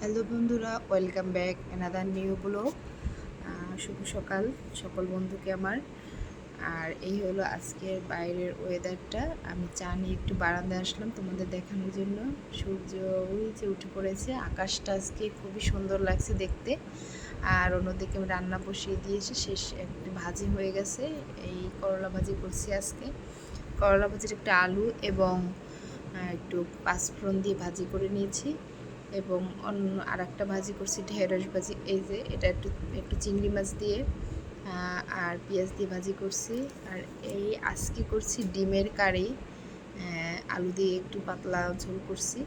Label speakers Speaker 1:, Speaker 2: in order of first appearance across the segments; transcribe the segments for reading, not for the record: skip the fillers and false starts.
Speaker 1: Hello বন্ধুরা, welcome back another new blog. শুভ সকাল সকল বন্ধুকে আমার। আর এই হলো আজকের বাইরের ওয়েদারটা। আমি চা নিয়ে একটু বারান্দায় আসলাম তোমাদের দেখানোর জন্য। সূর্য ওই যে উঠে পড়েছে, আকাশটা আজকে খুবই সুন্দর লাগছে দেখতে। আর অন্যদিকে আমি রান্না বসিয়ে দিয়েছি, শেষ একটু ভাজি হয়ে গেছে। এই করলা ভাজি করছি আজকে। করলা ভাজির একটা আলু এবং একটু পাঁচফোড়ন দিয়ে ভাজি করে নিয়েছি, এবং অন্য আর একটা ভাজি করছি ঢেঁড়স ভাজি। এই যে এটা একটু একটু চিংড়ি মাছ দিয়ে আর পেঁয়াজ দিয়ে ভাজি করছি। আর এই আজকে করছি ডিমের কারি, আলু দিয়ে একটু পাতলা ঝোল করছি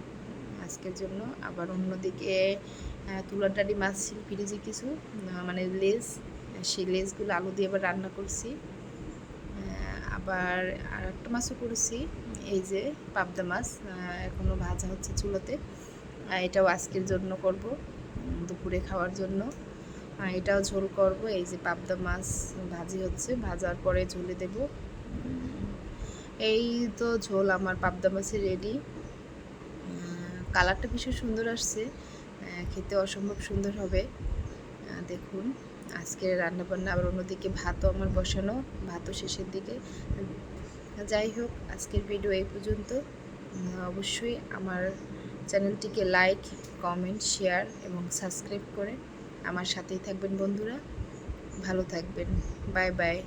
Speaker 1: আজকের জন্য। আবার অন্যদিকে তুলার ডাঁটি মাছ ছিল ফ্রিজে কিছু, মানে লেজ, সেই লেজগুলো আলু দিয়ে আবার রান্না করছি। আবার আর একটা মাছও করেছি, এই যে পাবদা মাছ, এখনও ভাজা হচ্ছে চুলোতে। এটাও আজকের জন্য করব, দুপুরে খাওয়ার জন্য। এটাও ঝোল করব। এই যে পাবদা মাছ ভাজি হচ্ছে, ভাজার পরে ঝোলে দেব। এই তো ঝোল আমার পাবদা মাছের রেডি। কালারটা ভীষণ সুন্দর আসছে, খেতে অসম্ভব সুন্দর হবে। দেখুন আজকের রান্নাবান্না। আবার অন্যদিকে ভাতও আমার বসানো, ভাতও শেষের দিকে। যাই হোক, আজকের ভিডিও এই পর্যন্ত। অবশ্যই আমার চ্যানেলটিকে লাইক, কমেন্ট, শেয়ার এবং সাবস্ক্রাইব করে আমার সাথেই থাকবেন বন্ধুরা। ভালো থাকবেন। Bye bye.